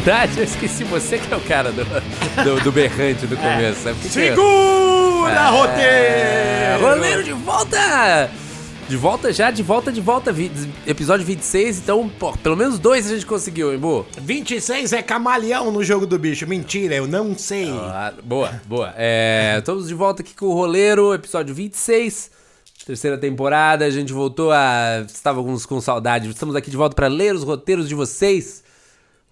verdade, eu esqueci. Você que é o cara do berrante do começo. Segura, roteiro! Roleiro de volta! De volta. Episódio 26, então, pô, pelo menos 2 a gente conseguiu, hein, Bo? 26 é camaleão no jogo do bicho. Mentira, eu não sei. Boa. Estamos de volta aqui com o Roleiro, episódio 26, terceira temporada. A gente voltou estávamos com saudade. Estamos aqui de volta para ler os roteiros de vocês,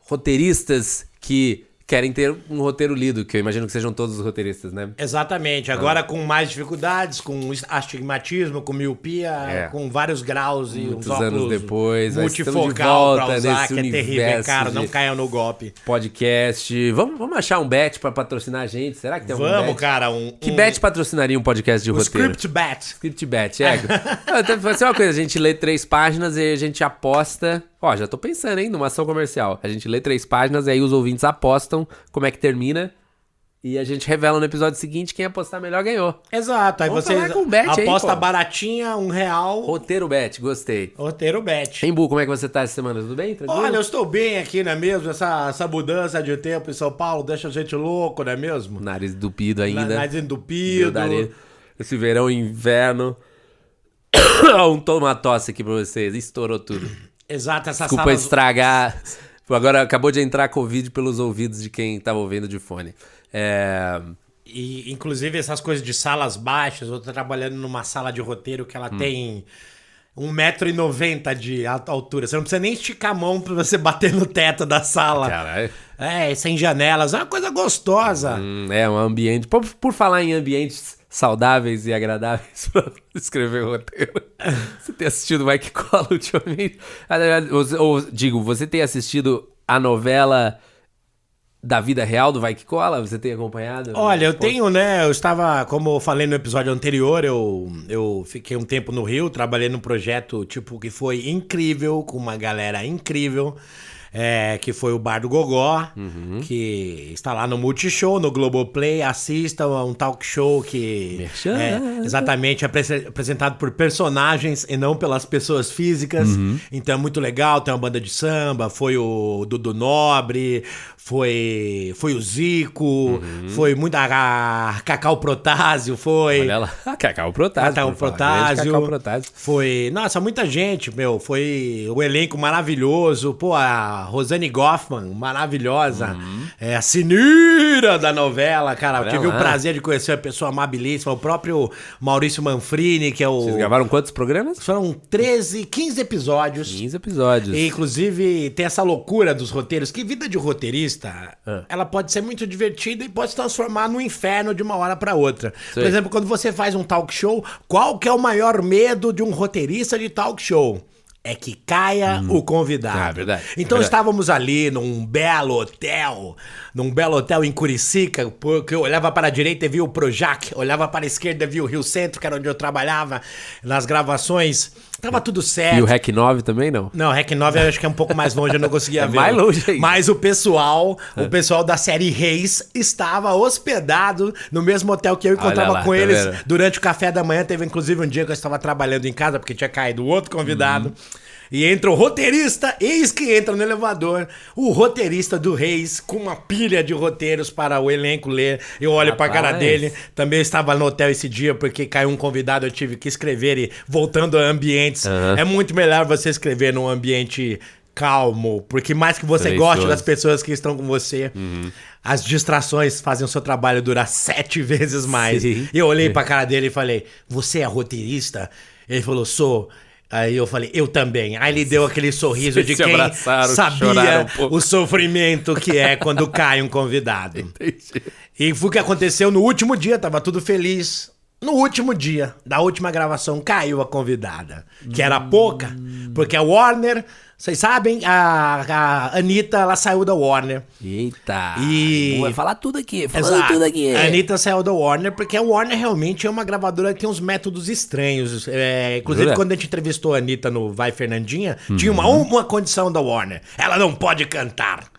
roteiristas que querem ter um roteiro lido, que eu imagino que sejam todos os roteiristas, né? Exatamente. Agora com mais dificuldades, com astigmatismo, com miopia, com vários graus e muitos uns óculos anos depois, multifocal pra usar, que é universo terrível, cara. Não caiam no golpe. Podcast. Vamos achar um bet pra patrocinar a gente? Será que tem algum bet? Vamos, cara. Que bet patrocinaria um podcast de roteiro? Script bet. Script bet, vai ser uma coisa, a gente lê 3 páginas e a gente aposta... Ó, já tô pensando, hein, numa ação comercial. A gente lê 3 páginas e aí os ouvintes apostam como é que termina e a gente revela no episódio seguinte quem apostar melhor ganhou. Exato. Aí você aposta baratinha, R$1. Roteiro bet, gostei. Roteiro bet. Embu, como é que você tá essa semana? Tudo bem? Tranquilo? Olha, eu estou bem aqui, não é mesmo? Essa mudança de tempo em São Paulo deixa a gente louco, não é mesmo? Nariz entupido ainda. Nariz entupido. Esse verão e inverno. Toma tosse aqui pra vocês. Estourou tudo. Exato, essa Desculpa sala... estragar. Agora acabou de entrar Covid pelos ouvidos de quem tava ouvindo de fone. E, inclusive, essas coisas de salas baixas. Eu tô trabalhando numa sala de roteiro que ela tem 1,90 m de altura. Você não precisa nem esticar a mão pra você bater no teto da sala. Caralho. Sem janelas. É uma coisa gostosa. Um ambiente... Por falar em ambientes saudáveis e agradáveis pra escrever roteiro. Você tem assistido Vai Que Cola ultimamente? Você tem assistido a novela da vida real do Vai Que Cola? Você tem acompanhado? Olha, eu tenho, né? Eu estava, como eu falei no episódio anterior, eu fiquei um tempo no Rio, trabalhei num projeto, que foi incrível, com uma galera incrível. Que foi o Bar do Gogó, que está lá no Multishow, no Globoplay. Assista a um talk show que exatamente apresentado por personagens e não pelas pessoas físicas. Então é muito legal, tem uma banda de samba, foi o Dudu Nobre, foi o Zico, foi muito a Cacau Protásio, foi... Olha lá, Cacau Protásio. Foi, nossa, muita gente, foi o elenco maravilhoso, a Rosane Goffman, maravilhosa, a Sinira da novela, cara. Eu tive o prazer de conhecer uma pessoa amabilíssima, o próprio Maurício Manfrini, que é o... Vocês gravaram quantos programas? Foram 15 episódios. 15 episódios. E, inclusive, tem essa loucura dos roteiros, que vida de roteirista, ela pode ser muito divertida e pode se transformar num inferno de uma hora pra outra. Por exemplo, quando você faz um talk show, qual que é o maior medo de um roteirista de talk show? É que caia o convidado. Verdade. Então estávamos ali num belo hotel em Curicica, porque eu olhava para a direita e via o Projac, olhava para a esquerda e via o Rio Centro, que era onde eu trabalhava nas gravações. Tava tudo certo. E o Rec 9 também, não? Não, o Rec 9 eu acho que é um pouco mais longe, eu não conseguia ver. Mais longe ainda. Mas o pessoal da série Reis estava hospedado no mesmo hotel que eu encontrava com eles durante o café da manhã. Teve inclusive um dia que eu estava trabalhando em casa, porque tinha caído outro convidado. E entra o roteirista, eis que entra no elevador, o roteirista do Reis, com uma pilha de roteiros para o elenco ler. Eu olho pra cara dele, também estava no hotel esse dia, porque caiu um convidado, eu tive que escrever e voltando a ambientes. É muito melhor você escrever num ambiente calmo, porque mais que você goste das pessoas que estão com você, as distrações fazem o seu trabalho durar 7 vezes mais. E eu olhei pra cara dele e falei, você é roteirista? Ele falou, sou. Aí eu falei, eu também. Aí ele deu aquele sorriso de quem sabia o sofrimento que é quando cai um convidado. Entendi. E foi o que aconteceu no último dia, tava tudo feliz. No último dia da última gravação caiu a convidada, que era pouca, porque a Warner... Vocês sabem, a Anitta, ela saiu da Warner. Eita! Vai falar tudo aqui, tudo aqui. A Anitta saiu da Warner porque a Warner realmente é uma gravadora que tem uns métodos estranhos. Inclusive, quando a gente entrevistou a Anitta no Vai Fernandinha, tinha uma condição da Warner. Ela não pode cantar.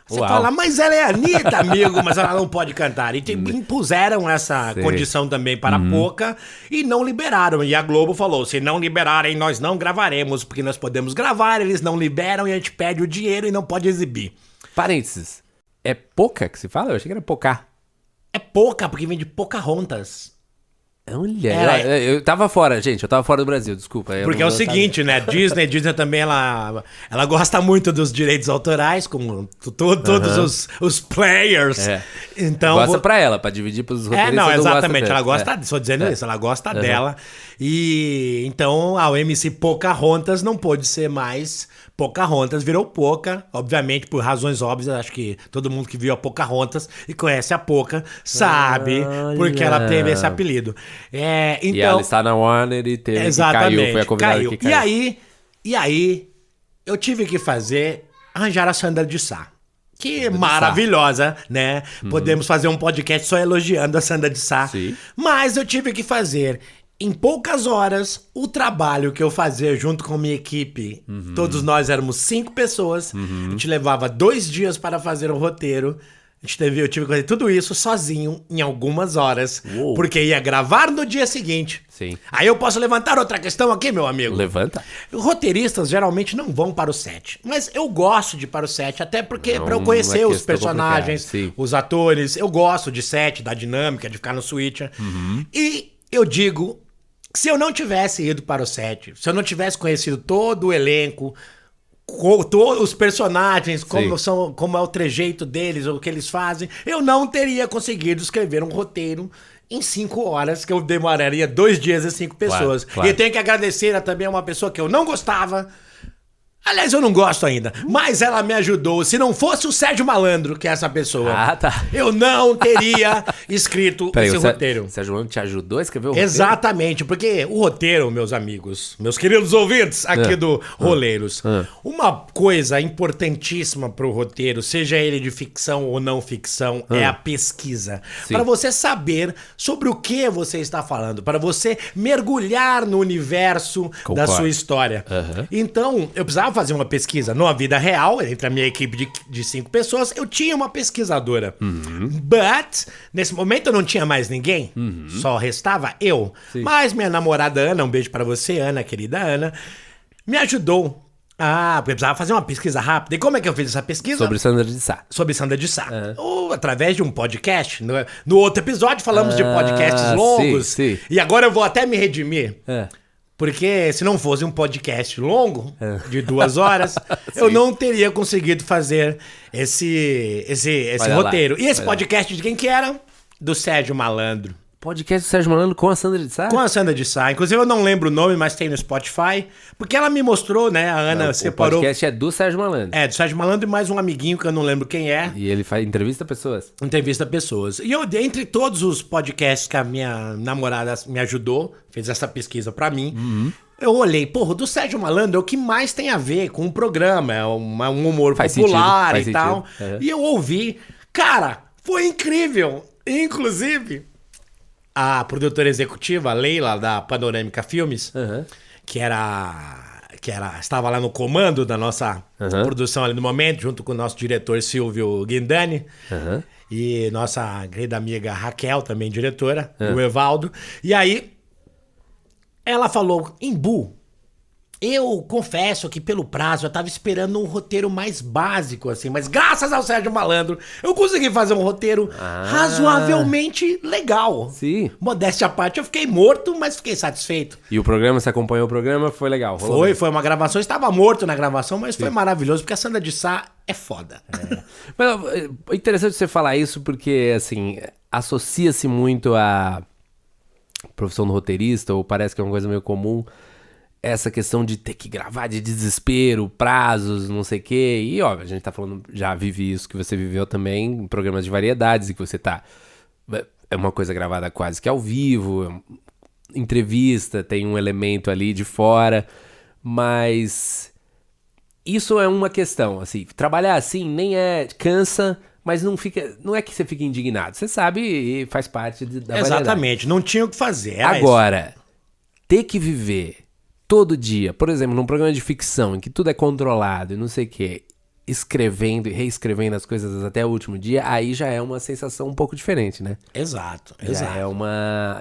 Você fala, mas ela é a Anitta, amigo, mas ela não pode cantar. E impuseram essa condição também para a Poca e não liberaram. E a Globo falou, se não liberarem, nós não gravaremos, porque nós podemos gravar, eles não liberam e a gente perde o dinheiro e não pode exibir. Parênteses. É pouca que se fala? Eu achei que era pouca. É pouca, porque vem de Pocahontas. Olha, eu tava fora, gente. Eu tava fora do Brasil, desculpa. Porque é o seguinte, né? Disney também, ela gosta muito dos direitos autorais, como todos os players. Então, gosta pra ela, pra dividir pros roteiristas. Não, exatamente. Ela gosta, só dizendo isso, ela gosta dela. E então a MC Pocahontas não pôde ser mais Pocahontas, virou Poca, obviamente por razões óbvias. Acho que todo mundo que viu a Pocahontas e conhece a Poca sabe porque ela teve esse apelido. Então, e ela está na Warner e teve exatamente, que caiu, foi a convidada que caiu. E aí eu tive que arranjar a Sandra de Sá. Que maravilhosa, né? Podemos fazer um podcast só elogiando a Sandra de Sá. Sim. Mas eu tive que fazer, em poucas horas, o trabalho que eu fazia junto com minha equipe. Todos nós éramos 5 pessoas. A gente levava 2 dias para fazer o roteiro. Eu tive que fazer tudo isso sozinho em algumas horas. Uou. Porque ia gravar no dia seguinte. Sim. Aí eu posso levantar outra questão aqui, meu amigo. Levanta. Roteiristas geralmente não vão para o set. Mas eu gosto de ir para o set, até porque para eu conhecer os personagens, os atores. Eu gosto de set, da dinâmica, de ficar no switcher. E eu digo, se eu não tivesse ido para o set, se eu não tivesse conhecido todo o elenco, os personagens, como é o trejeito deles, o que eles fazem, eu não teria conseguido escrever um roteiro em 5 horas, que eu demoraria 2 dias e 5 pessoas. Claro. E tenho que agradecer também a uma pessoa que eu não gostava. Aliás, eu não gosto ainda, mas ela me ajudou. Se não fosse o Sérgio Malandro, que é essa pessoa, eu não teria escrito esse roteiro. O Sérgio Malandro te ajudou a escrever o roteiro? Exatamente, porque o roteiro, meus amigos, meus queridos ouvintes aqui do Roleiros, uma coisa importantíssima pro roteiro, seja ele de ficção ou não ficção, é a pesquisa. Para você saber sobre o que você está falando, para você mergulhar no universo da sua história. Então, eu precisava fazer uma pesquisa na vida real, entre a minha equipe de 5 pessoas, eu tinha uma pesquisadora. But, nesse momento eu não tinha mais ninguém, só restava eu. Sim. Mas minha namorada Ana, um beijo pra você, Ana, querida Ana, me ajudou. Porque eu precisava fazer uma pesquisa rápida. E como é que eu fiz essa pesquisa? Sobre Sandra de Sá. Sobre Sandra de Sá. Ou através de um podcast. No outro episódio falamos de podcasts longos. Sim. E agora eu vou até me redimir. Porque se não fosse um podcast longo, de 2 horas, eu não teria conseguido fazer esse roteiro. E esse podcast de quem que era? Do Sérgio Malandro. Podcast do Sérgio Malandro com a Sandra de Sá? Com a Sandra de Sá. Inclusive eu não lembro o nome, mas tem no Spotify. Porque ela me mostrou, né? A Ana separou... O podcast é do Sérgio Malandro. É, do Sérgio Malandro e mais um amiguinho que eu não lembro quem é. E ele entrevista pessoas. Entrevista pessoas. E eu, entre todos os podcasts que a minha namorada me ajudou, fez essa pesquisa pra mim, eu olhei, o do Sérgio Malandro é o que mais tem a ver com o programa. É um humor popular e tal. E eu ouvi. Cara, foi incrível. Inclusive... A produtora executiva, a Leila, da Panorâmica Filmes, que estava lá no comando da nossa produção ali no momento, junto com o nosso diretor Silvio Guindani, e nossa querida amiga Raquel, também diretora, o Evaldo. E aí, ela falou, Embu, eu confesso que pelo prazo eu tava esperando um roteiro mais básico, assim, mas graças ao Sérgio Malandro eu consegui fazer um roteiro razoavelmente legal. Sim. Modéstia à parte, eu fiquei morto, mas fiquei satisfeito. E o programa, você acompanhou o programa, foi legal. Foi uma gravação, eu estava morto na gravação, mas foi maravilhoso, porque a Sandra de Sá é foda. Mas é interessante você falar isso, porque, assim, associa-se muito à profissão do roteirista, ou parece que é uma coisa meio comum, essa questão de ter que gravar de desespero, prazos, não sei o quê. E, ó, a gente tá falando, já vive isso que você viveu também em programas de variedades, e que você tá... É uma coisa gravada quase que ao vivo, entrevista, tem um elemento ali de fora, mas... Isso é uma questão, assim, trabalhar assim nem cansa, mas não é que você fica indignado. Você sabe e faz parte da variedade. Exatamente, não tinha o que fazer. Agora, ter que viver... todo dia, por exemplo, num programa de ficção em que tudo é controlado e não sei o quê, escrevendo e reescrevendo as coisas até o último dia, aí já é uma sensação um pouco diferente, né? Exato.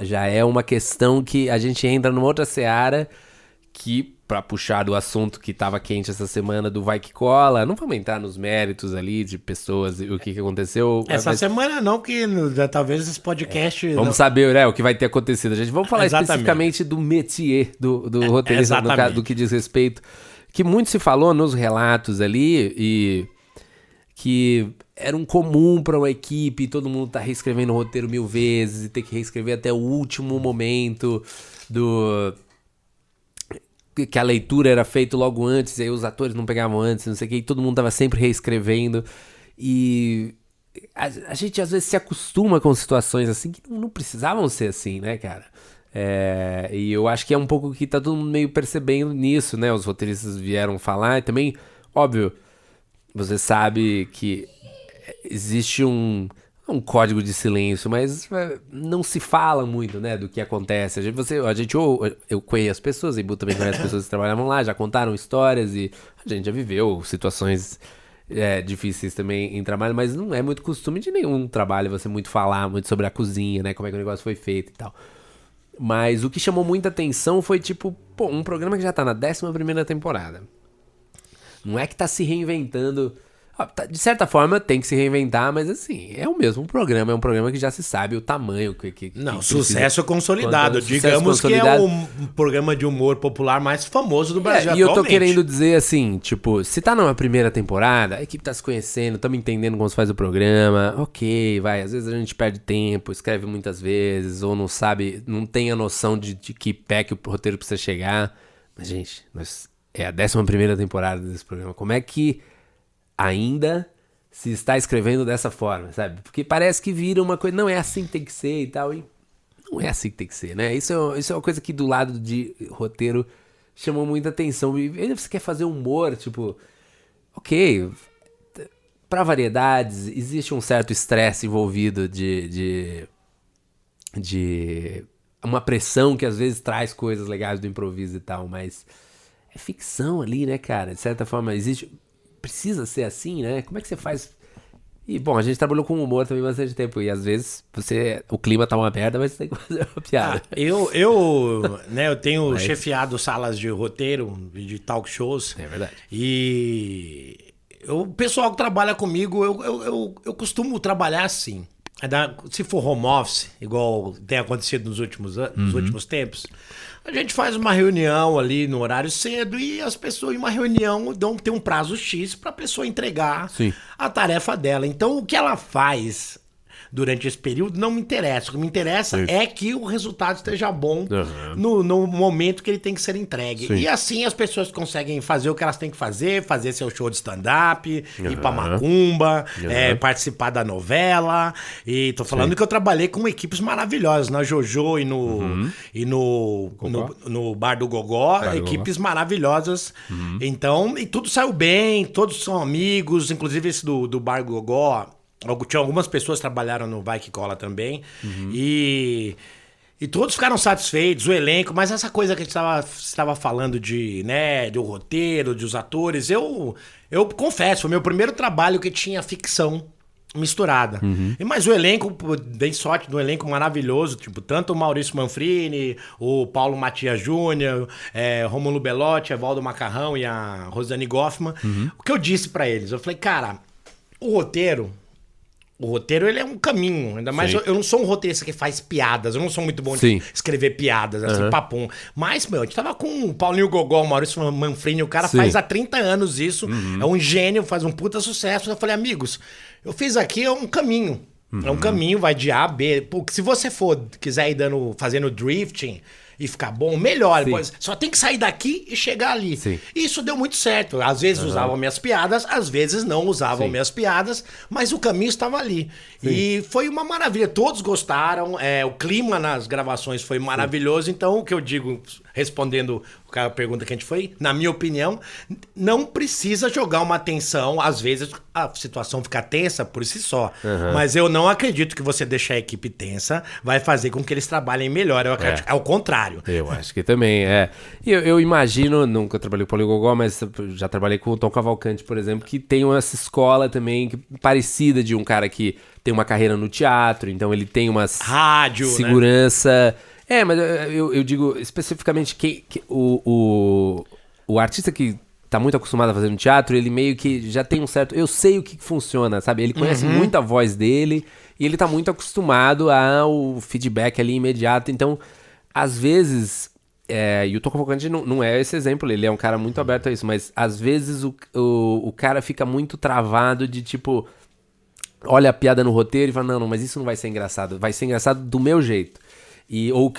Já é uma questão que a gente entra numa outra seara que, pra puxar do assunto que tava quente essa semana do Vai Que Cola, não vamos entrar nos méritos ali de pessoas e o que aconteceu. Essa semana não, que talvez esse podcast... Vamos saber, né, o que vai ter acontecido. A gente vamos falar especificamente do métier do roteirista, do que diz respeito, que muito se falou nos relatos ali e que era um comum para uma equipe, todo mundo tá reescrevendo o roteiro 1000 vezes e ter que reescrever até o último momento que a leitura era feita logo antes, e aí os atores não pegavam antes, não sei o que, e todo mundo tava sempre reescrevendo. E a gente às vezes se acostuma com situações assim que não precisavam ser assim, né, cara? E eu acho que é um pouco que tá todo mundo meio percebendo nisso, né? Os roteiristas vieram falar e também, óbvio, você sabe que existe um código de silêncio, mas não se fala muito, né, do que acontece. Eu conheço as pessoas, e Bu também conhece as pessoas que trabalhavam lá, já contaram histórias e a gente já viveu situações difíceis também em trabalho, mas não é muito costume de nenhum trabalho você muito falar muito sobre a cozinha, né, como é que o negócio foi feito e tal. Mas o que chamou muita atenção foi um programa que já tá na 11ª temporada. Não é que tá se reinventando. De certa forma tem que se reinventar, mas assim, é o mesmo programa, é um programa que já se sabe o tamanho que sucesso consolidado. Digamos que é o programa de humor popular mais famoso do Brasil atualmente. E eu tô querendo dizer assim, se tá numa primeira temporada, a equipe tá se conhecendo, estamos entendendo como se faz o programa, ok, às vezes a gente perde tempo, escreve muitas vezes, ou não sabe, não tem a noção de que pé que o roteiro precisa chegar. Mas, gente, é a 11ª temporada desse programa. Como é que ainda se está escrevendo dessa forma, sabe? Porque parece que vira uma coisa, não é assim que tem que ser e tal, e não é assim que tem que ser, né? Isso é uma coisa que do lado de roteiro chamou muita atenção. E ainda você quer fazer humor, ok, para variedades, existe um certo estresse envolvido de uma pressão que às vezes traz coisas legais do improviso e tal, mas é ficção ali, né, cara? De certa forma, precisa ser assim, né? Como é que você faz? E, bom, a gente trabalhou com humor também bastante tempo. E, às vezes, o clima tá uma merda, mas você tem que fazer uma piada. Eu tenho chefiado salas de roteiro, de talk shows. É verdade. E o pessoal que trabalha comigo, eu costumo trabalhar assim. Se for home office, igual tem acontecido nos últimos tempos, a gente faz uma reunião ali no horário cedo e as pessoas em uma reunião tem um prazo X para a pessoa entregar a tarefa dela. Então, o que ela faz durante esse período não me interessa. O que me interessa é que o resultado esteja bom no momento que ele tem que ser entregue. E assim as pessoas conseguem fazer o que elas têm que fazer seu show de stand-up, ir pra macumba, participar da novela. E tô falando que eu trabalhei com equipes maravilhosas, na Jojo e no Bar do Gogó, equipes maravilhosas. Então, e tudo saiu bem, todos são amigos, inclusive esse do Bar do Gogó. Tinha algumas pessoas que trabalharam no Vai Que Cola também. E todos ficaram satisfeitos, o elenco. Mas essa coisa que a gente estava falando do roteiro, dos atores, eu confesso, foi meu primeiro trabalho que tinha ficção misturada. Mas o elenco, dei sorte do elenco maravilhoso, tanto o Maurício Manfrini, o Paulo Matias Júnior, Rômulo Belotti, Evaldo Macarrão e a Rosane Goffman. O que eu disse pra eles? Eu falei, cara, o roteiro, ele é um caminho. Ainda mais eu não sou um roteirista que faz piadas. Eu não sou muito bom de escrever piadas, assim, papum. Mas, a gente tava com o Paulinho Gogol, o Maurício Manfrini. O cara faz há 30 anos isso. É um gênio, faz um puta sucesso. Eu falei, amigos, eu fiz aqui um caminho. É um caminho, vai de A a B. Porque se você quiser ir fazendo drifting e ficar bom, melhor. Só tem que sair daqui e chegar ali. Isso deu muito certo. Às vezes usavam minhas piadas, às vezes não usavam minhas piadas, mas o caminho estava ali. E foi uma maravilha. Todos gostaram. O clima nas gravações foi maravilhoso. Então, o que eu digo, respondendo a pergunta que a gente foi, na minha opinião, não precisa jogar uma tensão. Às vezes a situação fica tensa por si só. Mas eu não acredito que você deixar a equipe tensa vai fazer com que eles trabalhem melhor. Eu acredito, ao contrário. Eu acho que também, Eu imagino, nunca trabalhei com o Paulinho Gogol, mas já trabalhei com o Tom Cavalcante, por exemplo, que tem essa escola também parecida de um cara que tem uma carreira no teatro, então ele tem uma rádio, segurança... Mas eu digo especificamente o artista que tá muito acostumado a fazer no teatro, ele meio que já tem um certo... Eu sei o que funciona, sabe? Ele conhece muito a voz dele e ele tá muito acostumado ao feedback ali imediato. Então, às vezes... e o Tom Cavalcante não é esse exemplo, ele é um cara muito aberto a isso, mas às vezes o cara fica muito travado de tipo... Olha a piada no roteiro e fala, não, mas isso não vai ser engraçado. Vai ser engraçado do meu jeito.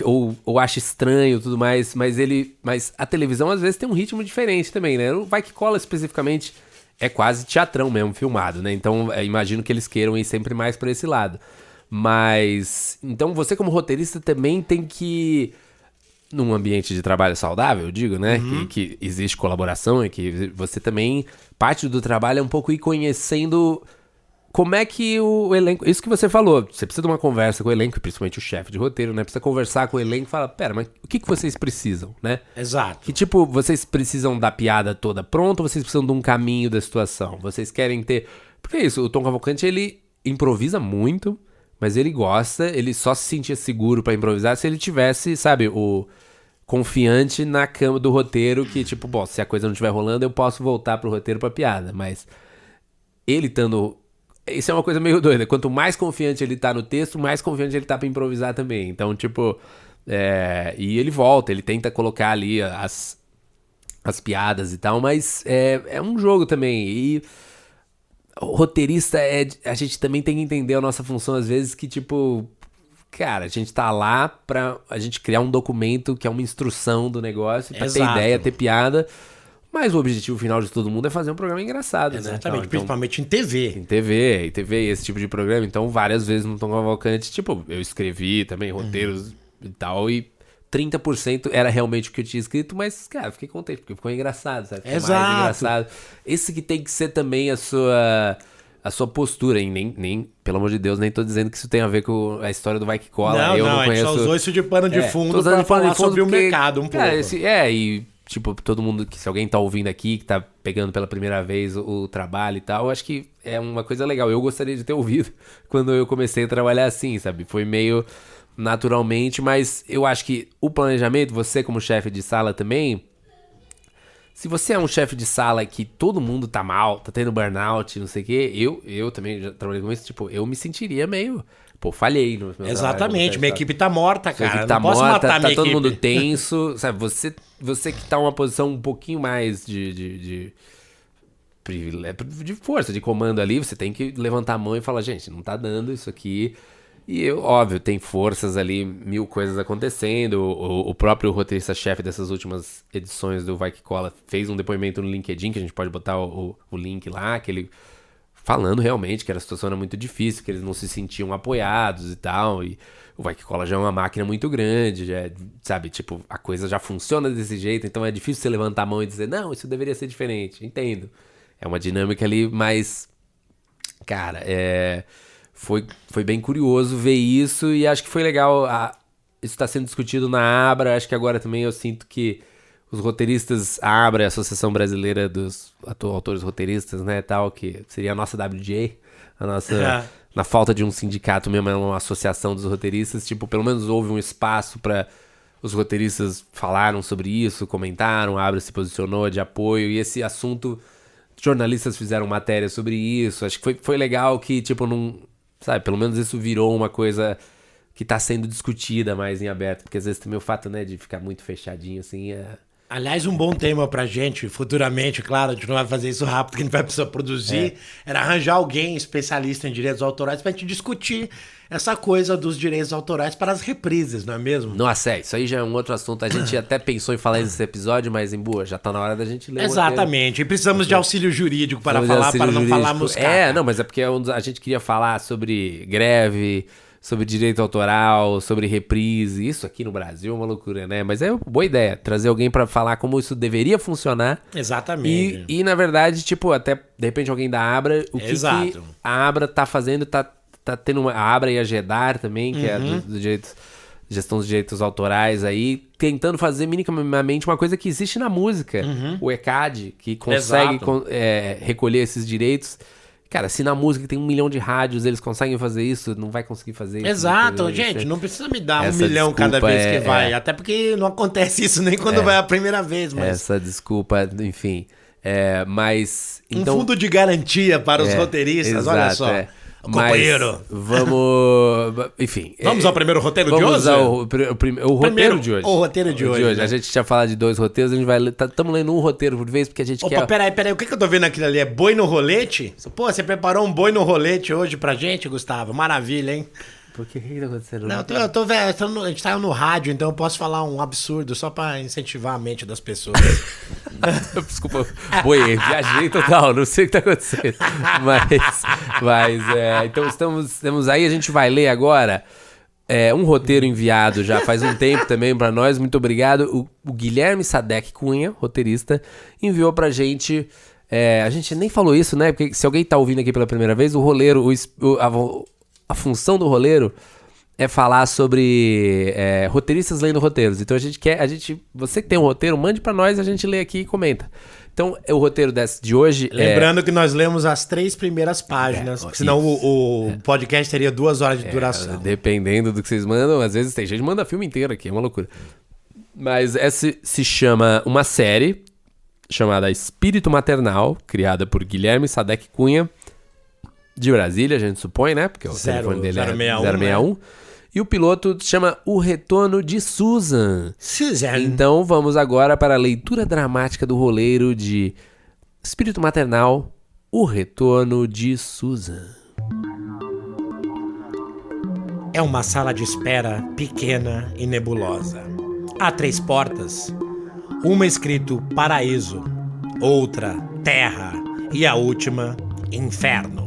Ou acha estranho e tudo mais, mas a televisão às vezes tem um ritmo diferente também, né? O Vai Que Cola especificamente é quase teatrão mesmo, filmado, né? Então imagino que eles queiram ir sempre mais pra esse lado. Mas, então você como roteirista também tem que, num ambiente de trabalho saudável, eu digo, né? Que existe colaboração e que você também, parte do trabalho é um pouco ir conhecendo... Como é que o elenco... Isso que você falou, você precisa de uma conversa com o elenco, principalmente o chefe de roteiro, né? Precisa conversar com o elenco e falar, pera, mas o que vocês precisam, né? Exato. Que tipo, vocês precisam da piada toda pronta ou vocês precisam de um caminho da situação? Vocês querem ter... Porque é isso, o Tom Cavalcante, ele improvisa muito, mas ele gosta, ele só se sentia seguro pra improvisar se ele tivesse, sabe, o confiante na cama do roteiro que, tipo, bom, se a coisa não estiver rolando, eu posso voltar pro roteiro pra piada, mas ele estando... Isso é uma coisa meio doida. Quanto mais confiante ele tá no texto, mais confiante ele tá pra improvisar também. Então, tipo... E ele volta, ele tenta colocar ali as piadas e tal, mas é um jogo também. E o roteirista, a gente também tem que entender a nossa função, às vezes, que, tipo... Cara, a gente tá lá pra a gente criar um documento que é uma instrução do negócio, pra ter ideia, ter piada... Mas o objetivo final de todo mundo é fazer um programa engraçado, né? Exatamente, então, principalmente em TV. Em TV, esse tipo de programa. Então, várias vezes no Tom Cavalcante, tipo, eu escrevi também roteiros e tal, e 30% era realmente o que eu tinha escrito, mas, cara, fiquei contente, porque ficou engraçado, sabe? Ficou mais engraçado. Esse que tem que ser também a sua postura, hein? Nem, pelo amor de Deus, nem tô dizendo que isso tem a ver com a história do Vai Que Cola. Não, a gente só usou isso de pano de fundo pra falar sobre o mercado um pouco. Tipo, todo mundo, se alguém tá ouvindo aqui, que tá pegando pela primeira vez o trabalho e tal, eu acho que é uma coisa legal. Eu gostaria de ter ouvido quando eu comecei a trabalhar assim, sabe? Foi meio naturalmente, mas eu acho que o planejamento, você como chefe de sala também, se você é um chefe de sala que todo mundo tá mal, tá tendo burnout, não sei o quê, eu também já trabalhei com isso, tipo, eu me sentiria meio... Pô, falhei no meu Exatamente, minha equipe tá morta, cara. Equipe tá morta, tá todo mundo tenso, sabe? Você que tá numa posição um pouquinho mais de força, de comando ali, você tem que levantar a mão e falar, gente, não tá dando isso aqui. E, óbvio, tem forças ali, 1000 coisas acontecendo. O próprio roteirista-chefe dessas últimas edições do Vai Que Cola fez um depoimento no LinkedIn, que a gente pode botar o link lá, que ele... falando realmente que a situação era muito difícil, que eles não se sentiam apoiados e tal, e o Vai Que Cola já é uma máquina muito grande, já, sabe, tipo, a coisa já funciona desse jeito, então é difícil você levantar a mão e dizer, não, isso deveria ser diferente, entendo. É uma dinâmica ali, mas, cara, foi bem curioso ver isso, e acho que foi legal, isso está sendo discutido na Abra, acho que agora também eu sinto que os roteiristas, a ABRA, a Associação Brasileira dos Autores Roteiristas, né, tal, que seria a nossa WJ, a nossa... Na falta de um sindicato mesmo, é uma associação dos roteiristas, tipo, pelo menos houve um espaço para os roteiristas falaram sobre isso, comentaram, a ABRA se posicionou de apoio, e esse assunto, jornalistas fizeram matéria sobre isso, acho que foi legal que, tipo, não... Sabe, pelo menos isso virou uma coisa... que tá sendo discutida mais em aberto, porque às vezes também o fato, né, de ficar muito fechadinho, assim, Aliás, um bom tema pra gente, futuramente, claro, a gente não vai fazer isso rápido, porque a gente vai precisar produzir, era arranjar alguém especialista em direitos autorais pra gente discutir essa coisa dos direitos autorais para as reprises, não é mesmo? Nossa, isso aí já é um outro assunto. A gente até pensou em falar nesse episódio, mas em boa, já tá na hora da gente ler. Exatamente, e precisamos de auxílio jurídico para falar, para não falar moscada. Não, mas é porque a gente queria falar sobre greve, sobre direito autoral, sobre reprise. Isso aqui no Brasil é uma loucura, né? Mas é uma boa ideia, trazer alguém pra falar como isso deveria funcionar. Exatamente. E na verdade, tipo, até de repente alguém da Abra, o que a Abra tá fazendo, tá tendo a Abra e a GEDAR também, que é do direitos, gestão dos direitos autorais aí, tentando fazer minimamente uma coisa que existe na música. O ECAD, que consegue recolher esses direitos, Cara, se na música tem 1 milhão de rádios, eles conseguem fazer isso, não vai conseguir fazer isso. Exato, gente, não precisa me dar 1 milhão cada vez que vai. Até porque não acontece isso nem quando vai a primeira vez. Mas... Essa desculpa, enfim. Mas... Então... Um fundo de garantia para os roteiristas, exato, olha só. Companheiro. Mas vamos... Enfim. Vamos ao primeiro roteiro de hoje? Vamos ao roteiro de hoje. O roteiro de hoje. Né? A gente tinha falado de 2 roteiros, a gente vai... Estamos lendo um roteiro por vez, porque a gente quer... Peraí. O que eu tô vendo aquilo ali? É boi no rolete? Pô, você preparou um boi no rolete hoje pra gente, Gustavo? Maravilha, hein? Por que tá acontecendo? Não, eu tô vendo. A gente tá no rádio, então eu posso falar um absurdo só pra incentivar a mente das pessoas. Desculpa, viajei total, não sei o que tá acontecendo. Então estamos aí, a gente vai ler agora um roteiro enviado já faz um tempo também pra nós, muito obrigado. O Guilherme Sadek Cunha, roteirista, enviou pra gente. A gente nem falou isso, né? Porque se alguém tá ouvindo aqui pela primeira vez, o roleiro, a função do roleiro é falar sobre roteiristas lendo roteiros. Então você que tem um roteiro, mande pra nós, a gente lê aqui e comenta. Então, o roteiro de hoje Lembrando que nós lemos as 3 primeiras páginas, porque senão o podcast teria 2 horas de duração. Dependendo do que vocês mandam, às vezes tem gente que manda filme inteiro aqui, é uma loucura. Mas essa se chama uma série chamada Espírito Maternal, criada por Guilherme Sadek Cunha, de Brasília, a gente supõe, né? Porque o telefone dele é 061. Né? E o piloto chama O Retorno de Susan. Então vamos agora para a leitura dramática do roleiro de Espírito Maternal, O Retorno de Susan. É uma sala de espera pequena e nebulosa. Há 3 portas. Uma escrito Paraíso, outra Terra e a última Inferno.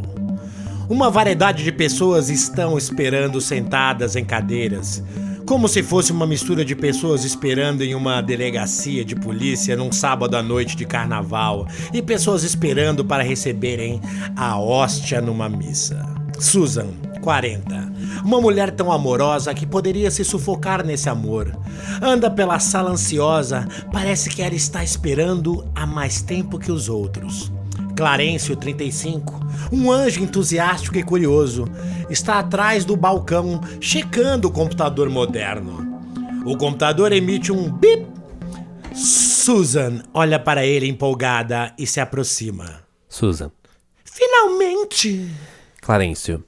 Uma variedade de pessoas estão esperando sentadas em cadeiras, como se fosse uma mistura de pessoas esperando em uma delegacia de polícia num sábado à noite de carnaval e pessoas esperando para receberem a hóstia numa missa. Susan, 40. Uma mulher tão amorosa que poderia se sufocar nesse amor. Anda pela sala ansiosa, parece que ela está esperando há mais tempo que os outros. Clarencio, 35, um anjo entusiástico e curioso, está atrás do balcão checando o computador moderno. O computador emite um bip. Susan olha para ele empolgada e se aproxima. Susan. Finalmente! Clarencio.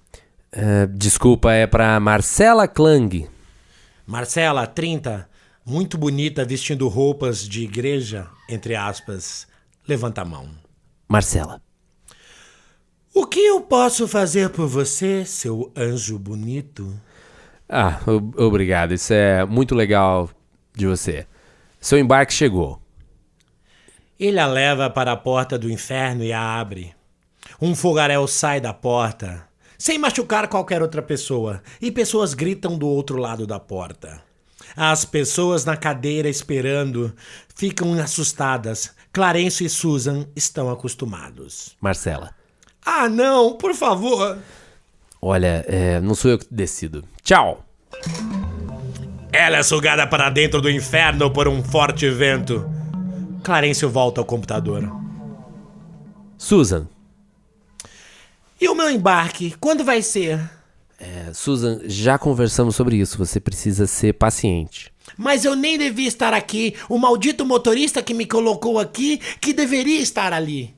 Desculpa, é para Marcela Klang. Marcela, 30, muito bonita, vestindo roupas de igreja, entre aspas. Levanta a mão. Marcela. O que eu posso fazer por você, seu anjo bonito? Obrigado. Isso é muito legal de você. Seu embarque chegou. Ele a leva para a porta do inferno e a abre. Um fogaréu sai da porta, sem machucar qualquer outra pessoa, e pessoas gritam do outro lado da porta. As pessoas na cadeira esperando ficam assustadas. Clarencio e Susan estão acostumados. Marcela. Ah, não, por favor. Olha, não sou eu que decido. Tchau. Ela é sugada para dentro do inferno por um forte vento. Clarencio volta ao computador. Susan. E o meu embarque? Quando vai ser? Susan, já conversamos sobre isso. Você precisa ser paciente. Mas eu nem devia estar aqui. O maldito motorista que me colocou aqui, que deveria estar ali.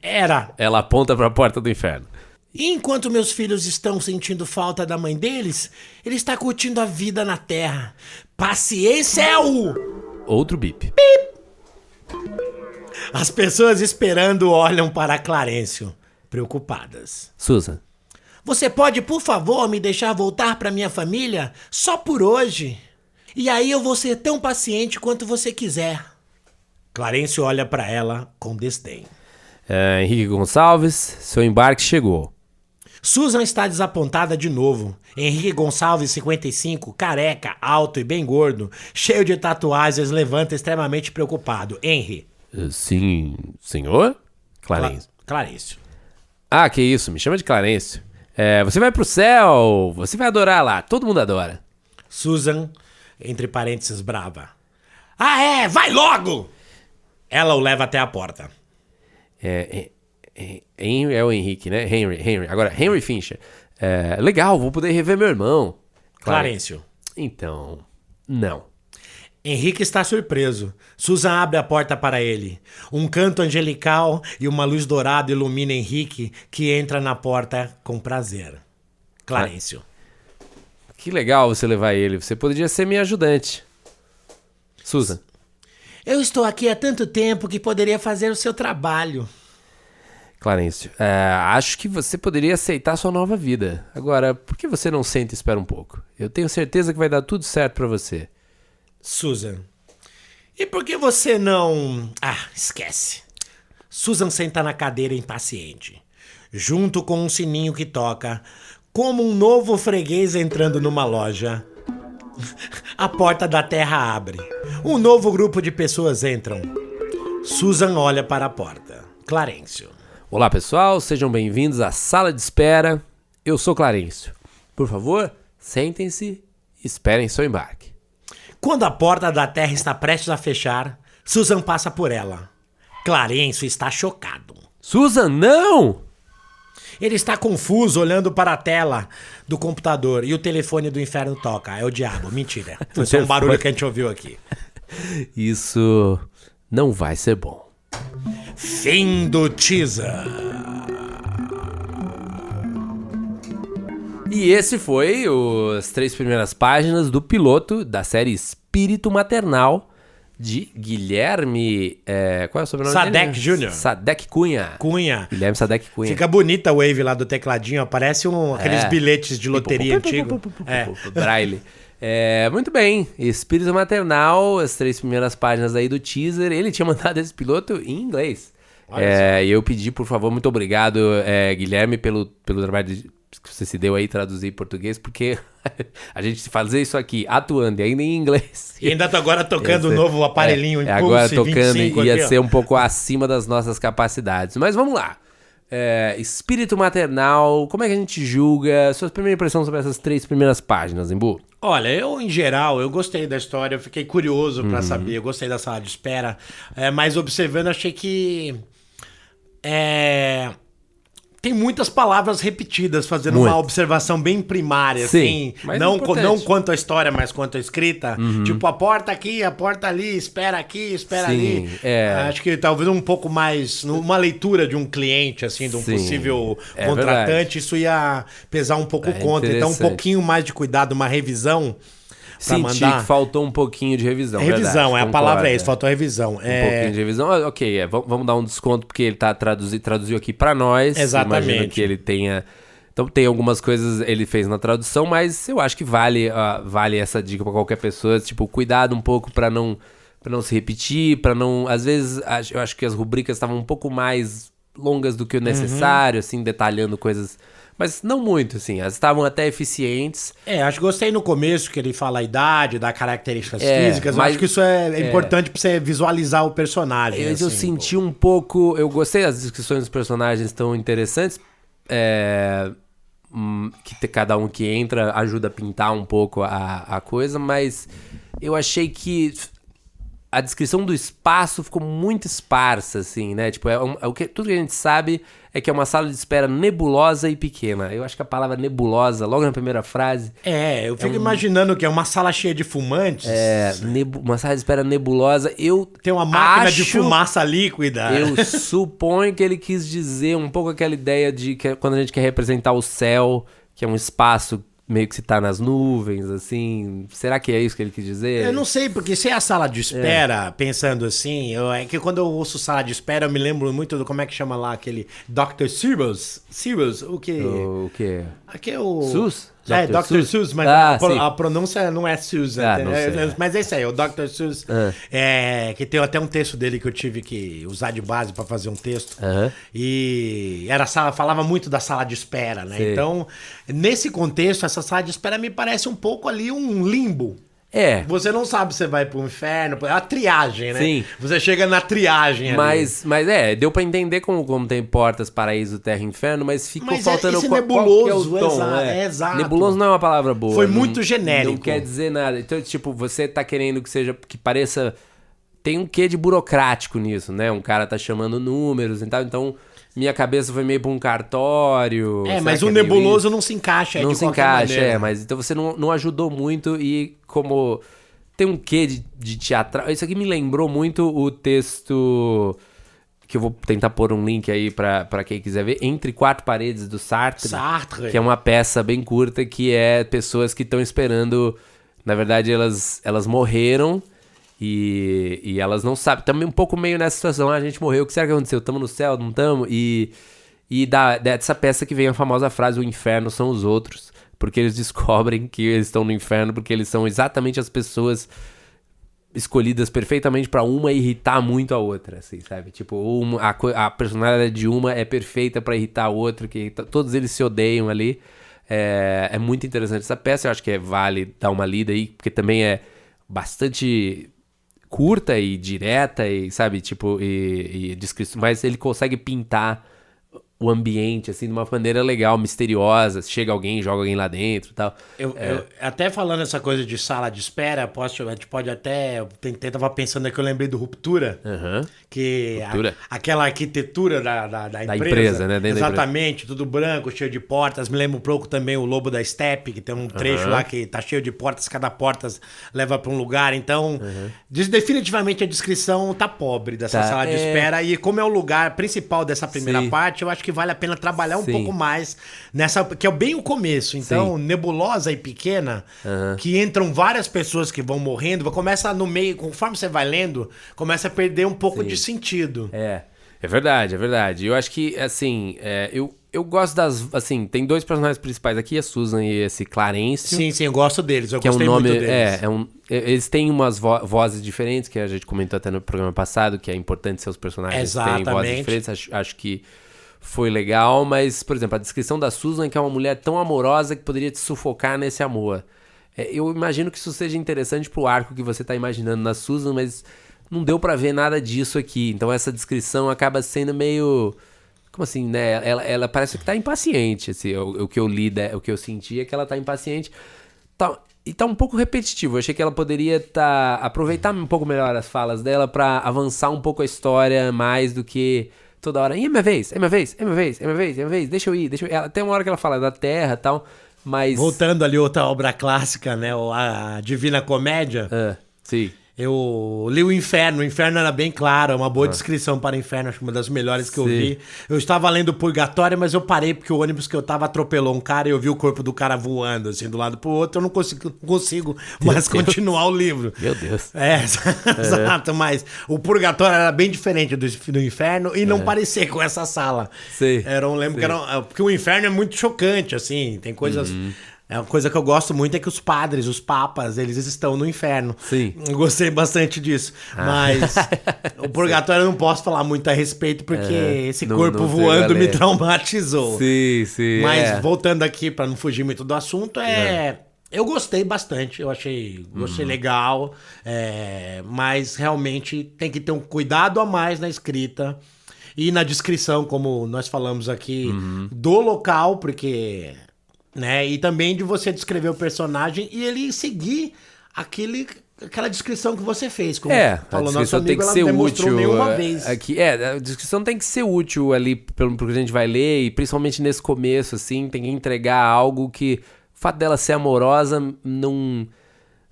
Era. Ela aponta para a porta do inferno. E enquanto meus filhos estão sentindo falta da mãe deles, ele está curtindo a vida na terra. Paciência é o... Outro bip. Bip! As pessoas esperando olham para Clarencio, preocupadas. Susan. Você pode, por favor, me deixar voltar para minha família? Só por hoje. E aí eu vou ser tão paciente quanto você quiser. Clarencio olha para ela com desdém. Henrique Gonçalves, seu embarque chegou. Susan está desapontada de novo. Henrique Gonçalves, 55, careca, alto e bem gordo, cheio de tatuagens, levanta extremamente preocupado. Henry. Sim, senhor? Clarencio. Clarencio. Que isso, me chama de Clarencio. Você vai pro céu, você vai adorar lá, todo mundo adora. Susan, entre parênteses, brava. Vai logo! Ela o leva até a porta. Henry é o Henrique, né? Henry. Agora, Henry Fincher. Legal, vou poder rever meu irmão. Clarencio. Então, não. Henrique está surpreso. Susan abre a porta para ele. Um canto angelical e uma luz dourada ilumina Henrique, que entra na porta com prazer. Clarencio. Que legal você levar ele. Você poderia ser minha ajudante. Susan. Eu estou aqui há tanto tempo que poderia fazer o seu trabalho. Clarencio, acho que você poderia aceitar sua nova vida. Agora, por que você não senta e espera um pouco? Eu tenho certeza que vai dar tudo certo pra você. Susan. E por que você não... esquece. Susan senta na cadeira impaciente, junto com um sininho que toca, como um novo freguês entrando numa loja. A porta da terra abre. Um novo grupo de pessoas entram. Susan olha para a porta. Clarencio. Olá, pessoal. Sejam bem-vindos à sala de espera. Eu sou Clarencio. Por favor, sentem-se e esperem seu embarque. Quando a porta da terra está prestes a fechar, Susan passa por ela. Clarencio está chocado. Susan, não! Ele está confuso, olhando para a tela do computador e o telefone do inferno toca. É o diabo, mentira. Foi só um barulho que a gente ouviu aqui. Isso não vai ser bom. Fim do teaser. E esse foi as 3 primeiras páginas do piloto da série Espírito Maternal de Guilherme... qual é o sobrenome Sadek dele? Jr. Sadek Cunha. Guilherme Sadek Cunha. Fica bonita a wave lá do tecladinho, parece aqueles bilhetes de loteria antigo. Braille. Muito bem, Espírito Maternal, as 3 primeiras páginas aí do teaser. Ele tinha mandado esse piloto em inglês. E eu pedi, por favor, muito obrigado, Guilherme, pelo trabalho que você se deu aí traduzir em português, porque a gente fazer isso aqui, atuando e ainda em inglês. E ainda tô agora tocando o novo aparelhinho Impulse agora tocando 25 ia aqui, ser um pouco acima das nossas capacidades. Mas vamos lá. Espírito Maternal, como é que a gente julga? Sua primeira impressão sobre essas 3 primeiras páginas, Embu? Olha, em geral, eu gostei da história, eu fiquei curioso pra saber, eu gostei da sala de espera, mas observando, achei que tem muitas palavras repetidas, fazendo uma observação bem primária, sim, assim, não quanto a história, mas quanto a escrita. Tipo, a porta aqui, a porta ali, espera aqui, espera ali. Acho que talvez um pouco mais, uma leitura de um cliente, assim, de um possível contratante, verdade. Isso ia pesar um pouco contra. Então, um pouquinho mais de cuidado, uma revisão. Senti que faltou um pouquinho de revisão. Revisão, verdade, a palavra é isso, faltou revisão. Um pouquinho de revisão, ok, vamos dar um desconto porque ele tá traduziu aqui pra nós. Exatamente. Imagino que ele tenha... Então tem algumas coisas ele fez na tradução, mas eu acho que vale essa dica pra qualquer pessoa, tipo, cuidado um pouco pra não se repetir, pra não... Às vezes, eu acho que as rubricas estavam um pouco mais longas do que o necessário, assim, detalhando coisas... Mas não muito, assim. Elas estavam até eficientes. Acho que gostei no começo que ele fala a idade, dá características físicas. Mas acho que isso é importante pra você visualizar o personagem. Mas eu senti um pouco... Eu gostei das descrições dos personagens, tão interessantes. Que cada um que entra ajuda a pintar um pouco a coisa. Mas eu achei que... A descrição do espaço ficou muito esparsa, assim, né? Tipo, tudo que a gente sabe é que é uma sala de espera nebulosa e pequena. Eu acho que a palavra nebulosa, logo na primeira frase... eu fico imaginando que é uma sala cheia de fumantes. Uma sala de espera nebulosa. Tem uma máquina de fumaça líquida. Eu suponho que ele quis dizer um pouco aquela ideia de que quando a gente quer representar o céu, que é um espaço... meio que se tá nas nuvens, assim... Será que é isso que ele quis dizer? Eu não sei, porque se é a sala de espera, pensando assim... É que quando eu ouço sala de espera, eu me lembro muito do... Como é que chama lá aquele... Dr. Seuss? Seuss, o que... O quê? Aqui é o... Seuss? Dr. Seuss, mas a pronúncia não é Seuss. Mas é isso aí, o Dr. Seuss. Que tem até um texto dele que eu tive que usar de base para fazer um texto. E falava muito da sala de espera, né? Sim. Então, nesse contexto, essa sala de espera me parece um pouco ali um limbo. Você não sabe se você vai pro inferno, é a triagem, né? Sim. Você chega na triagem mas deu pra entender como tem portas, paraíso, terra e inferno, mas ficou faltando esse nebuloso, qual que é o tom, exato. Nebuloso não é uma palavra boa. Foi muito genérico. Não quer dizer nada. Então, tipo, você tá querendo que pareça... Tem um quê de burocrático nisso, né? Um cara tá chamando números e tal, então... minha cabeça foi meio pra um cartório. Mas o nebuloso não se encaixa. Não se encaixa, mas então você não ajudou muito e como tem um quê de teatral. Isso aqui me lembrou muito o texto que eu vou tentar pôr um link aí pra quem quiser ver, Entre Quatro Paredes, do Sartre. Que é uma peça bem curta que é pessoas que estão esperando. Na verdade, elas morreram e elas não sabem. Também um pouco meio nessa situação. A gente morreu, o que será que aconteceu? Estamos no céu, não estamos? E dessa peça que vem a famosa frase: o inferno são os outros. Porque eles descobrem que eles estão no inferno, porque eles são exatamente as pessoas escolhidas perfeitamente pra uma irritar muito a outra, assim, sabe? Tipo, a personalidade de uma é perfeita pra irritar a outra, que todos eles se odeiam ali. É muito interessante essa peça, eu acho que vale dar uma lida aí, porque também é bastante curta e direta, e sabe, tipo, mas ele consegue pintar o ambiente, assim, de uma maneira legal, misteriosa. Chega alguém, joga alguém lá dentro e tal. Eu até falando essa coisa de sala de espera, a gente pode até... Eu tava pensando aqui, eu lembrei do Ruptura. Que Ruptura. Aquela arquitetura da empresa, né? Exatamente, tudo branco, cheio de portas. Me lembra um pouco também o Lobo da Steppe, que tem um trecho lá que tá cheio de portas, cada porta leva pra um lugar. Então, definitivamente a descrição tá pobre dessa sala de espera. E como é o lugar principal dessa primeira parte, eu acho que vale a pena trabalhar um pouco mais nessa, que é bem o começo. Então, nebulosa e pequena, que entram várias pessoas que vão morrendo, começa no meio, conforme você vai lendo, começa a perder um pouco de sentido. É verdade. Eu acho que, assim, eu gosto das, assim, tem dois personagens principais aqui, a Susan e esse Clarencio. Sim, eu gosto deles, eu gostei muito deles. Eles têm umas vozes diferentes, que a gente comentou até no programa passado, que é importante ser os personagens têm vozes diferentes, acho que foi legal, mas, por exemplo, a descrição da Susan, que é uma mulher tão amorosa que poderia te sufocar nesse amor. Eu imagino que isso seja interessante pro arco que você tá imaginando na Susan, mas não deu pra ver nada disso aqui. Então essa descrição acaba sendo meio... Como assim, né? Ela parece que tá impaciente, assim. O que eu li, o que eu senti é que ela tá impaciente. E tá um pouco repetitivo. Eu achei que ela poderia aproveitar um pouco melhor as falas dela pra avançar um pouco a história mais do que... Toda hora, é minha vez, deixa eu ir. Tem uma hora que ela fala da Terra e tal, mas... Voltando ali outra obra clássica, né, a Divina Comédia. Sim. Eu li o Inferno era bem claro, é uma boa descrição para o Inferno, acho que uma das melhores que eu vi. Eu estava lendo o Purgatório, mas eu parei porque o ônibus que eu tava atropelou um cara e eu vi o corpo do cara voando, assim, do lado pro outro, eu não consigo mais continuar o livro. Meu Deus. Exato, mas o Purgatório era bem diferente do Inferno e não parecia com essa sala. Sim. Porque o Inferno é muito chocante, assim, tem coisas... É uma coisa que eu gosto muito é que os padres, os papas, eles estão no inferno. Sim. Eu gostei bastante disso. Mas o Purgatório eu não posso falar muito a respeito porque esse corpo voando me traumatizou. Sim. Mas voltando aqui, para não fugir muito do assunto, eu gostei bastante. Gostei legal. Mas realmente tem que ter um cuidado a mais na escrita e na descrição, como nós falamos aqui, do local, porque... Né? E também de você descrever o personagem e ele seguir aquela descrição que você fez. Como falou nosso amigo, ela não demonstrou nenhuma vez. Aqui, a descrição tem que ser útil ali pro que a gente vai ler, e principalmente nesse começo, assim, tem que entregar algo que... O fato dela ser amorosa não...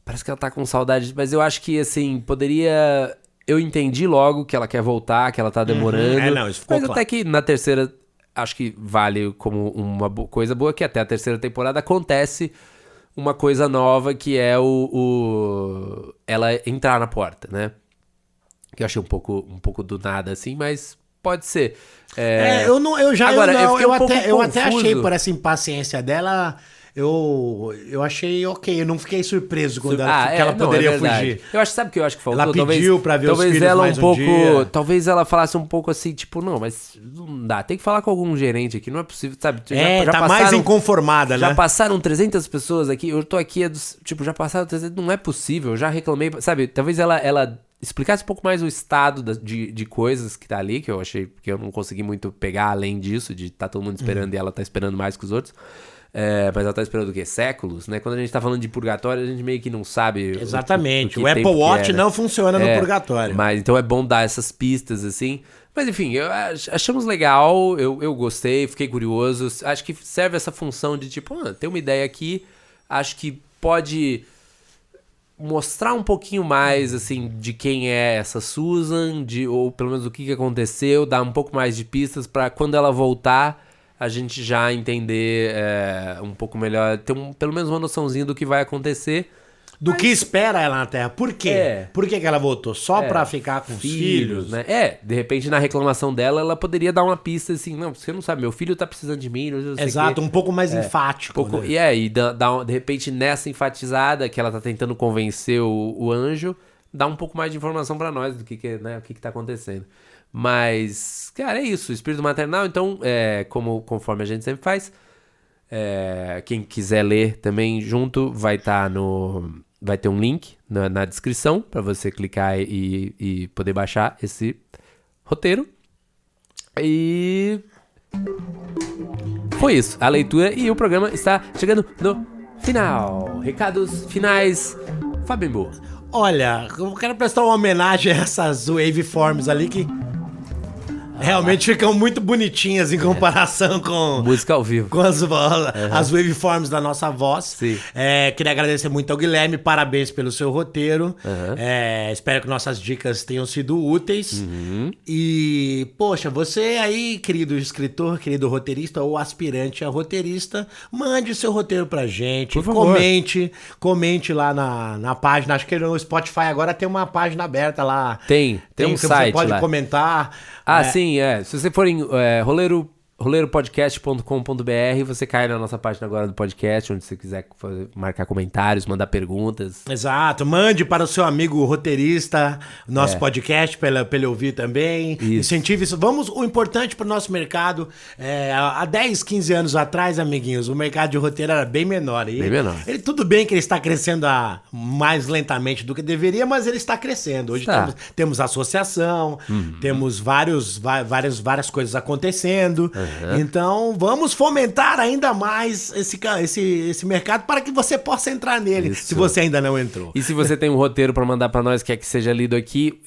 Parece que ela tá com saudade, mas eu acho que, assim, poderia... Eu entendi logo que ela quer voltar, que ela tá demorando. Isso ficou mas claro. Até que na terceira... Acho que vale como uma coisa boa, que até a terceira temporada acontece uma coisa nova, que é ela entrar na porta, né? Que eu achei um pouco do nada, assim, mas pode ser. Eu até achei por essa impaciência dela... Eu achei ok, eu não fiquei surpreso quando ela poderia fugir. Eu acho, sabe o que eu acho que faltou? Ela pediu pra ver os filhos ela mais um dia. Talvez ela falasse um pouco assim, tipo, não, mas não dá, tem que falar com algum gerente aqui, não é possível, sabe? Já tá mais inconformada, né? Já passaram 300 pessoas aqui, eu tô aqui, já passaram 300, não é possível, eu já reclamei, sabe? Talvez ela explicasse um pouco mais o estado de coisas que tá ali, que eu achei que eu não consegui muito pegar além disso, de tá todo mundo esperando e ela tá esperando mais que os outros. Mas ela tá esperando o quê? Séculos, né? Quando a gente tá falando de purgatório, a gente meio que não sabe. Exatamente. O Apple Watch não funciona no purgatório. Mas então é bom dar essas pistas, assim. Mas enfim, achamos legal, eu gostei, fiquei curioso. Acho que serve essa função de tipo, tem uma ideia aqui, acho que pode mostrar um pouquinho mais, assim, de quem é essa Susan, ou pelo menos o que aconteceu, dar um pouco mais de pistas pra quando ela voltar, a gente já entender um pouco melhor, ter pelo menos uma noçãozinha do que vai acontecer. Do que espera ela na Terra. Por quê? Por que ela voltou? Só pra ficar com os filhos? Né? De repente na reclamação dela, ela poderia dar uma pista assim, não, você não sabe, meu filho tá precisando de mim. Não sei Exato, um pouco mais enfático. Né? E de repente nessa enfatizada que ela tá tentando convencer o anjo, dá um pouco mais de informação pra nós do que tá acontecendo. Mas, cara, é isso, o espírito maternal, então, conforme a gente sempre faz, quem quiser ler também junto, vai ter um link na descrição para você clicar e poder baixar esse roteiro. E foi isso, a leitura, e o programa está chegando no final. Recados finais, Fábio Boa. Olha, eu quero prestar uma homenagem a essas waveforms ali que realmente ficam muito bonitinhas em comparação com... música ao vivo. Com as waveforms da nossa voz. Sim. Queria agradecer muito ao Guilherme, parabéns pelo seu roteiro. Espero que nossas dicas tenham sido úteis. E, poxa, você aí, querido escritor, querido roteirista ou aspirante a roteirista, mande seu roteiro pra gente. Por favor. Comente lá na página. Acho que no Spotify agora tem uma página aberta lá. Tem um site lá. Você pode comentar. Sim, se você for em roleiropodcast.com.br, você cai na nossa página agora do podcast, onde você quiser marcar comentários, mandar perguntas. Exato, mande para o seu amigo roteirista o nosso podcast para ele ouvir também. Isso. Incentive isso. O importante para o nosso mercado, há 10, 15 anos atrás, amiguinhos, o mercado de roteiro era bem menor. Bem menor. Tudo bem que ele está crescendo mais lentamente do que deveria, mas ele está crescendo. Hoje temos associação, temos várias coisas acontecendo. Então, vamos fomentar ainda mais esse mercado para que você possa entrar nele, se você ainda não entrou. E se você tem um roteiro para mandar para nós, quer que seja lido aqui,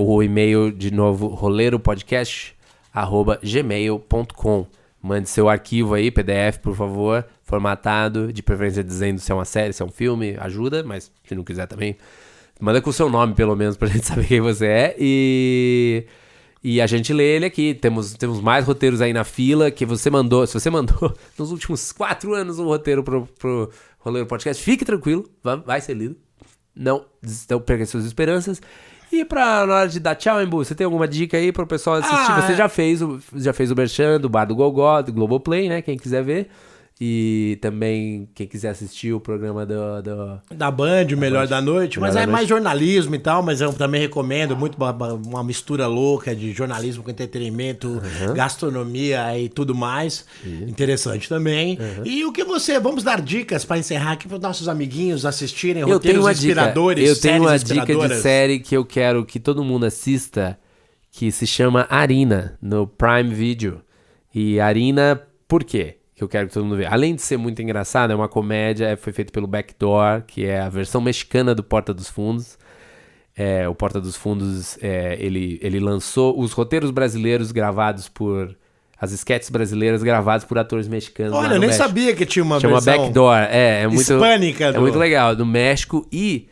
o e-mail, de novo, roleiropodcast@gmail.com. Mande seu arquivo aí, PDF, por favor, formatado, de preferência dizendo se é uma série, se é um filme, ajuda, mas se não quiser também, manda com o seu nome, pelo menos, pra gente saber quem você é. E a gente lê ele aqui. Temos mais roteiros aí na fila que você mandou. Se você mandou nos últimos 4 anos um roteiro pro Roleiro Podcast, fique tranquilo, vai ser lido. Não perca suas esperanças. E na hora de dar tchau, Embu, você tem alguma dica aí pro pessoal assistir? Você já fez o Merchan, do Bar do Gogó, do Globoplay, né? Quem quiser ver. E também, quem quiser assistir o programa da Band, o Melhor da Noite. Mas mais jornalismo e tal, mas eu também recomendo muito uma mistura louca de jornalismo com entretenimento, gastronomia e tudo mais. Interessante também. E vamos dar dicas para encerrar aqui para os nossos amiguinhos assistirem roteiros inspiradores. Eu tenho uma dica de série que eu quero que todo mundo assista, que se chama Arina, no Prime Video. E Arina, por quê? Que eu quero que todo mundo veja. Além de ser muito engraçado, é uma comédia, foi feito pelo Backdoor, que é a versão mexicana do Porta dos Fundos. O Porta dos Fundos, ele lançou os roteiros brasileiros gravados por... As sketches brasileiras gravadas por atores mexicanos. Olha, eu nem sabia que tinha uma versão... Chama Backdoor. É muito hispânica. É muito legal. Do México. E,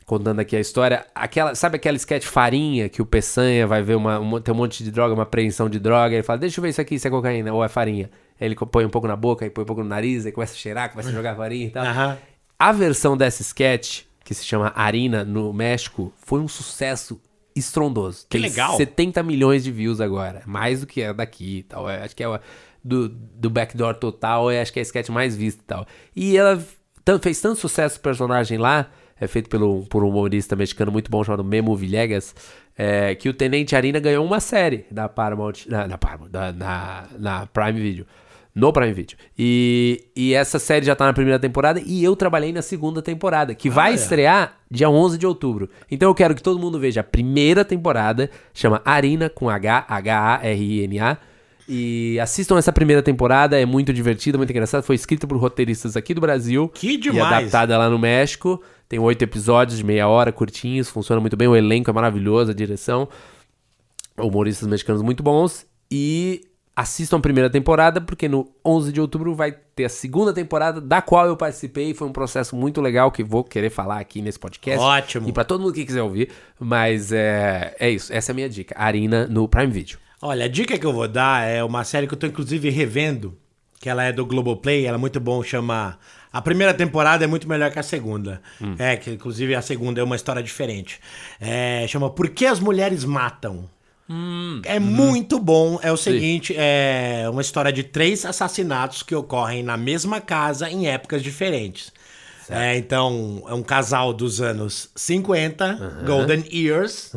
contando aqui a história, sabe aquela sketch farinha que o Peçanha vai ver tem um monte de droga, uma apreensão de droga, ele fala, deixa eu ver isso aqui, se é cocaína ou é farinha. Ele põe um pouco na boca, aí põe um pouco no nariz, aí começa a cheirar, começa a jogar farinha e tal. A versão dessa sketch, que se chama Arina, no México, foi um sucesso estrondoso. Que legal! 70 milhões de views agora, mais do que é daqui e tal. Acho que é do Backdoor total, acho que é a sketch mais vista e tal. E ela fez tanto sucesso o personagem lá, feito por um humorista mexicano muito bom chamado Memo Villegas, que o Tenente Arina ganhou uma série da Paramount, na Prime Video. No Prime Video. E essa série já tá na primeira temporada e eu trabalhei na segunda temporada, que vai estrear dia 11 de outubro. Então eu quero que todo mundo veja a primeira temporada, chama Arina, com H-A-R-I-N-A, E assistam essa primeira temporada, é muito divertida, muito engraçada. Foi escrita por roteiristas aqui do Brasil. Que demais! E adaptada lá no México. Tem 8 episódios de meia hora, curtinhos, funciona muito bem. O elenco é maravilhoso, a direção. Humoristas mexicanos muito bons. E assistam a primeira temporada, porque no 11 de outubro vai ter a segunda temporada, da qual eu participei. Foi um processo muito legal, que vou querer falar aqui nesse podcast. Ótimo! E pra todo mundo que quiser ouvir. Mas é isso, essa é a minha dica. Arina no Prime Video. Olha, a dica que eu vou dar é uma série que eu tô inclusive revendo, que ela é do Globoplay, ela é muito bom, chama... A primeira temporada é muito melhor que a segunda. Que inclusive a segunda é uma história diferente. Chama Por que as Mulheres Matam? Muito bom. É o seguinte, é uma história de 3 assassinatos que ocorrem na mesma casa em épocas diferentes. Então, é um casal dos anos 50, Golden Years.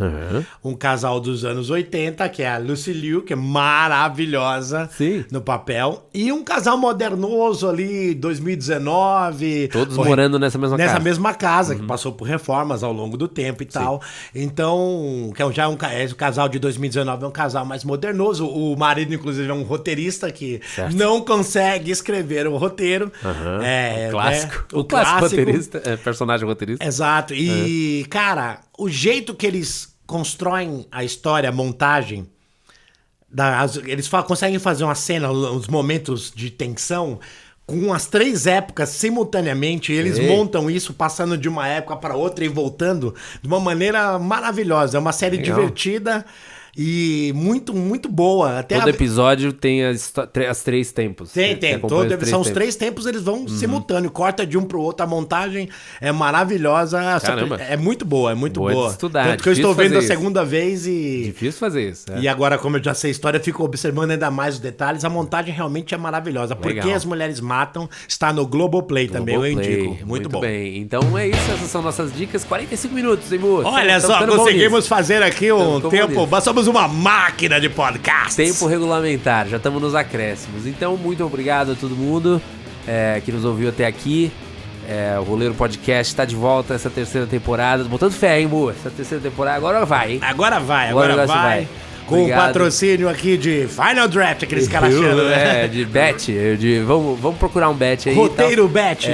Um casal dos anos 80, que é a Lucy Liu, que é maravilhosa no papel. E um casal modernoso ali, 2019. Todos morando nessa mesma casa. Nessa mesma casa, que passou por reformas ao longo do tempo e tal. Então, que já o casal de 2019 é um casal mais modernoso. O marido, inclusive, é um roteirista que não consegue escrever o roteiro. O clássico. O clássico. Roteirista, personagem roteirista. Exato. E, cara, o jeito que eles constroem a história, a montagem, eles conseguem fazer uma cena, os momentos de tensão, com as 3 épocas simultaneamente. Eles montam isso, passando de uma época para outra e voltando de uma maneira maravilhosa. É uma série divertida e muito, muito boa. Todo episódio tem as 3 tempos. Tem. São os 3 tempos, eles vão simultâneo. Corta de um pro outro. A montagem é maravilhosa. É muito boa, é muito boa. De estudar. Tanto que eu estou vendo a segunda vez e... Difícil fazer isso. E agora, como eu já sei a história, eu fico observando ainda mais os detalhes. A montagem realmente é maravilhosa. Por que as Mulheres Matam? Está no Globoplay também, eu indico. Muito bom. Bem. Então é isso, essas são nossas dicas. 45 minutos, hein, Mu? Olha só, conseguimos fazer aqui um tempo... Somos uma máquina de podcast. Tempo regulamentar, já estamos nos acréscimos. Então, muito obrigado a todo mundo que nos ouviu até aqui. O Roleiro Podcast está de volta essa terceira temporada. Botando fé, hein, Mu? Essa terceira temporada agora vai, hein? Agora vai. Com o patrocínio aqui de Final Draft, aqueles caras achando, né? De bet. Vamos procurar um bet aí. Roteiro bet.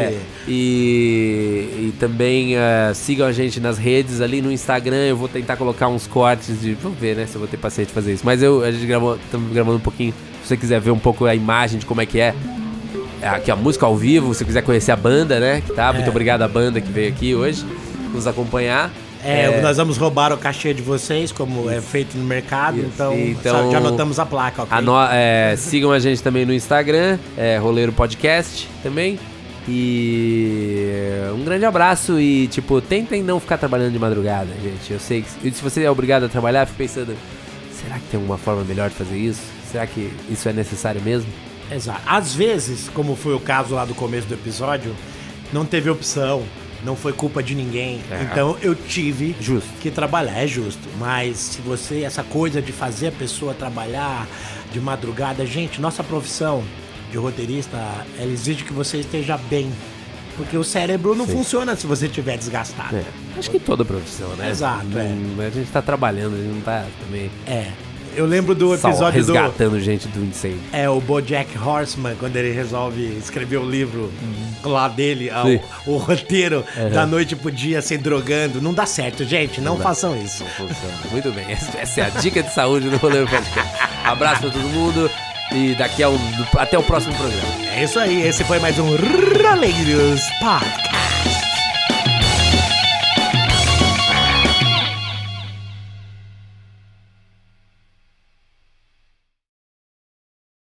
E também sigam a gente nas redes ali no Instagram. Eu vou tentar colocar uns cortes de... Vamos ver, né? Se eu vou ter paciência de fazer isso. Mas a gente estamos gravando um pouquinho. Se você quiser ver um pouco a imagem de como é que é. Aqui a música ao vivo. Se você quiser conhecer a banda, né? Muito obrigado à banda que veio aqui hoje nos acompanhar. Nós vamos roubar o cachê de vocês, como é feito no mercado, então já anotamos a placa, ok? Sigam a gente também no Instagram, Roleiro Podcast também. E um grande abraço e, tentem não ficar trabalhando de madrugada, gente. Eu sei que se você é obrigado a trabalhar, fique pensando, será que tem alguma forma melhor de fazer isso? Será que isso é necessário mesmo? Exato. Às vezes, como foi o caso lá do começo do episódio, não teve opção. Não foi culpa de ninguém. Então eu tive que trabalhar, é justo. Mas se você, essa coisa de fazer a pessoa trabalhar de madrugada, gente, nossa profissão de roteirista, ela exige que você esteja bem. Porque o cérebro não funciona se você estiver desgastado. Acho que toda profissão, né? Exato. A gente tá trabalhando, a gente não tá também... Eu lembro do episódio resgatando gente do incêndio. O BoJack Horseman, quando ele resolve escrever o livro lá dele, o roteiro da noite pro dia se drogando. Não dá certo, gente. Não façam isso. Não funciona. Muito bem. Essa é a dica de saúde do Roleiro Podcast. Abraço pra todo mundo e até o próximo programa. É isso aí. Esse foi mais um Roleiros Podcast.